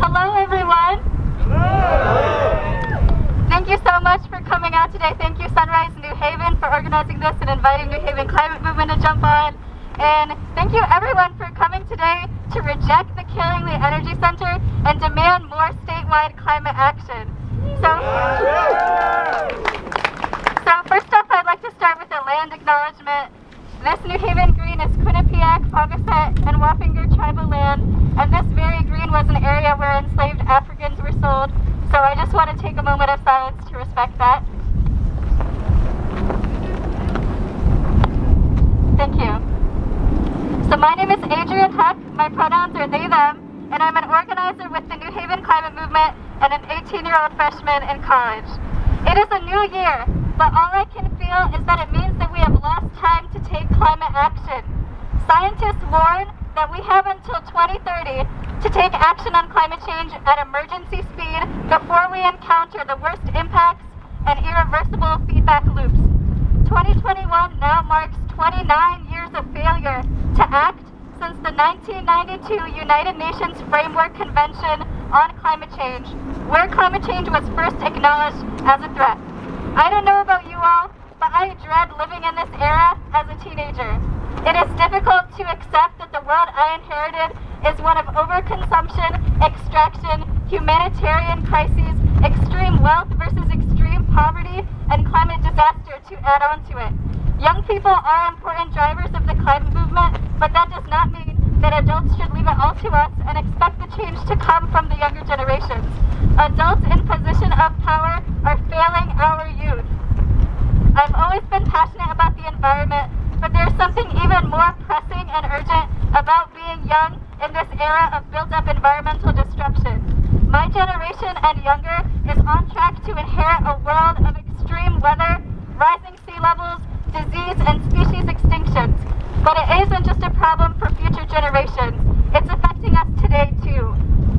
Hello, everyone. Hello. Thank you so much for coming out today. Thank you, Sunrise New Haven, for organizing this and inviting New Haven Climate Movement to jump on. And thank you, everyone, for coming today to reject the Killingly Energy Center and demand more statewide climate action. So first off, I'd like to start with a land acknowledgement. This New Haven green is Quinnipiac, Paugussett, and Wappinger tribal land, and this very green was an area where enslaved Africans were sold. So I just want to take a moment of silence to respect that. Thank you. So my name is Adrian Huck, my pronouns are they, them, and I'm an organizer with the New Haven Climate Movement and an 18-year-old freshman in college. It is a new year, but all I can feel is that it means that we have lost time to take climate action. Scientists warn that we have until 2030 to take action on climate change at emergency speed before we encounter the worst impacts and irreversible feedback loops. 2021 now marks 29 years of failure to act since the 1992 United Nations Framework Convention on Climate Change, where climate change was first acknowledged as a threat. I don't know about you all, but I dread living in this era as a teenager. It is difficult to accept that the world I inherited is one of overconsumption, extraction, humanitarian crises, extreme wealth versus extreme poverty, and climate disaster to add on to it. Young people are important drivers of the climate movement, but that does not mean that adults should leave it all to us and expect the change to come from the younger generations. Adults in position of power are failing our youth. I've always been passionate about the environment, but there's something even more pressing and urgent about being young in this era of built-up environmental destruction. My generation and younger is on track to inherit a world of extreme weather, rising sea levels, disease, and species extinctions. But it isn't just a problem for future generations. It's affecting us today, too.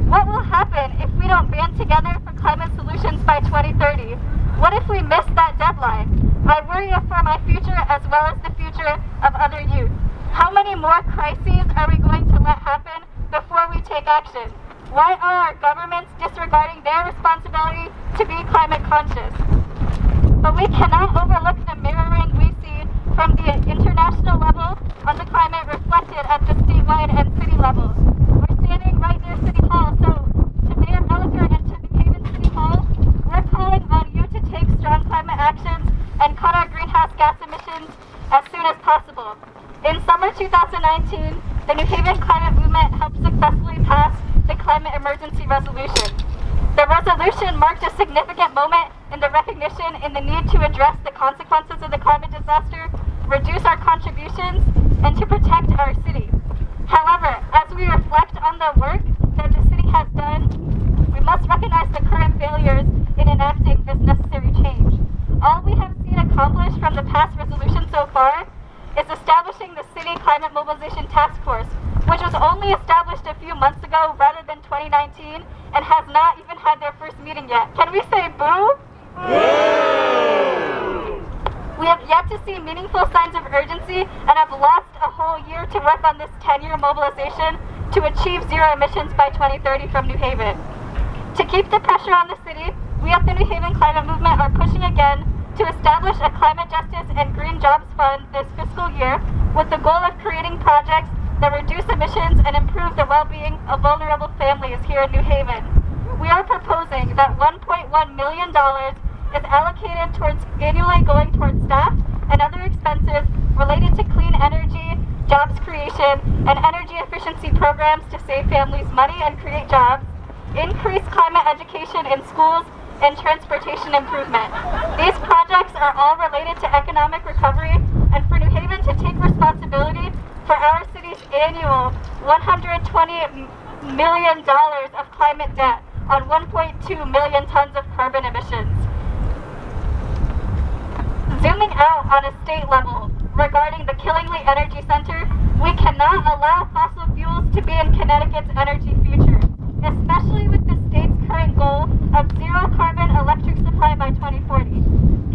What will happen if we don't band together for climate solutions by 2030? What if we miss that deadline? I worry for my future as well as the future of other youth. How many more crises are we going to let happen before we take action? Why are our governments disregarding their responsibility to be climate conscious? But we cannot overlook the mirroring we see from the international level on the climate reflected at the statewide and city level. We're standing right near City Hall, so to Mayor Elliker and to New Haven City Hall, we're calling on you to take strong climate actions and cut our greenhouse gas emissions as soon as possible. In summer 2019, the New Haven Climate Movement helped successfully pass the Climate Emergency Resolution. The resolution marked a significant moment in the recognition in the need to address the consequences of the climate disaster, reduce our contributions, and to protect our city. However, as we reflect on the work that the city has done, we must recognize the current failures in enacting this necessary change. All we have seen accomplished from the past resolution so far is establishing the City Climate Mobilization Task Force, which was only established a few months ago rather than 2019 and has not even had their first meeting yet. Can we say boo? Boo! We have yet to see meaningful signs of urgency and have lost a whole year to work on this 10-year mobilization to achieve zero emissions by 2030 from New Haven. To keep the pressure on the city, we at the New Haven Climate Movement are pushing again to establish a Climate Justice and Green Jobs Fund this fiscal year with the goal of creating projects that reduce emissions and improve the well-being of vulnerable families here in New Haven. We are proposing that $1.1 million is allocated towards annually going towards staff and other expenses related to clean energy, jobs creation, and energy efficiency programs to save families money and create jobs, increase climate education in schools, and transportation improvement. These projects are all related to economic recovery and for New Haven to take responsibility for our city's annual $120 million of climate debt on 1.2 million tons of carbon emissions. Zooming out on a state level regarding the Killingly Energy Center, we cannot allow fossil fuels to be in Connecticut's energy future, especially with the state's current goal of zero carbon electric supply by 2040.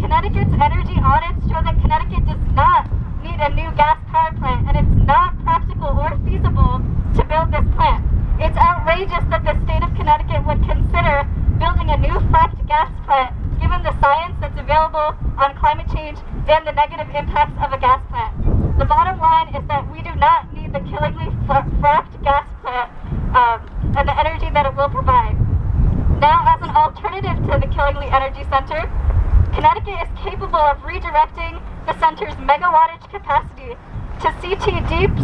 Connecticut's energy audits show that Connecticut does not need a new gas power plant, and it's not practical or feasible to build this plant. It's outrageous that the state of Connecticut would consider building a new fracked gas plant, given the science that's available on climate change and the negative impacts of a gas plant. The bottom line is that we do not need the killingly fracked gas plant and the energy that it will provide. Now, as an alternative to the Killingly Energy Center, Connecticut is capable of redirecting the center's megawattage capacity to CT Deep's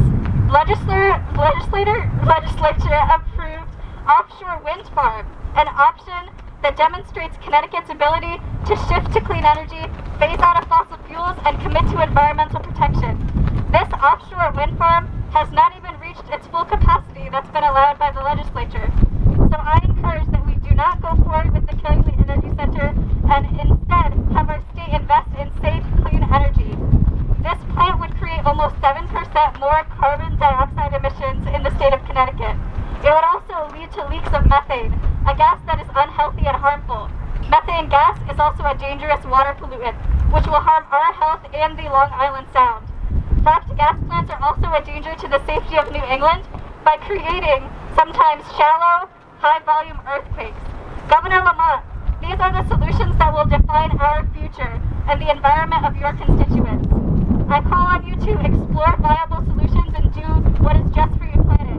legislature-approved offshore wind farm, an option that demonstrates Connecticut's ability to shift to clean energy, phase out of fossil fuels, and commit to environmental protection. This offshore wind farm has not even reached its full capacity that's been allowed by the legislature. So I encourage that we do not go forward with the Killingly Energy Center and instead have our state invest in safe, clean energy. This plant would create almost 7% more carbon dioxide emissions in the state of Connecticut. It would also lead to leaks of methane, a gas that is unhealthy and harmful. Methane gas is also a dangerous water pollutant, which will harm our health and the Long Island Sound. Fracked gas plants are also a danger to the safety of New England by creating sometimes shallow, high-volume earthquakes. Governor Lamont, these are the solutions that will define our future and the environment of your constituents. I call on you to explore viable solutions and do what is just for your planet.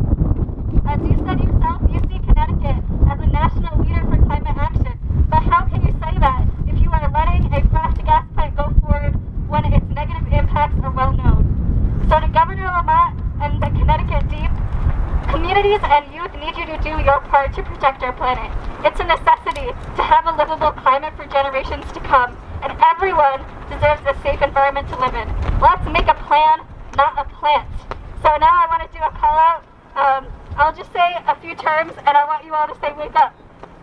As you said yourself, you see Connecticut as a national leader for climate action. But how can you say that if you are letting a fracked gas plant go forward when its negative impacts are well known? So to Governor Lamont and the Connecticut Deep, communities and youth need you to do your part to protect our planet. It's a necessity to have a livable climate for generations to come, and everyone deserves a safe environment to live in. Let's make a plan, not a plant. So now I want to do a call out. I'll just say a few terms, and I want you all to say wake up.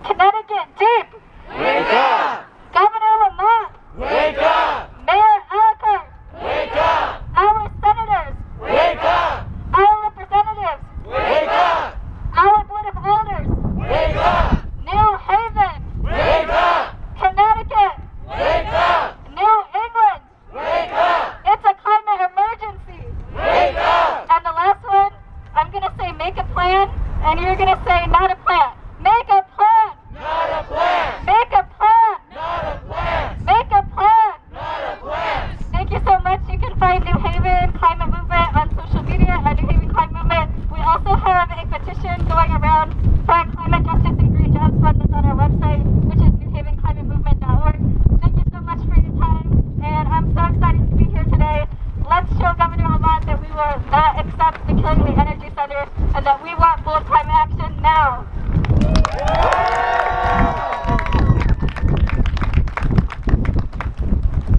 Connecticut Deep! Wake up! Governor Lamont! Wake up! Mayor Ellicott! Wake up! Our senators! Wake up! Our representatives! Wake up! Our Board of Alders! Wake up! New Haven! Wake up! Connecticut! Wake up! New England! Wake up! It's a climate emergency! Wake up! And the last one, I'm going to say make a plan, and you're going to say not a plant. Make a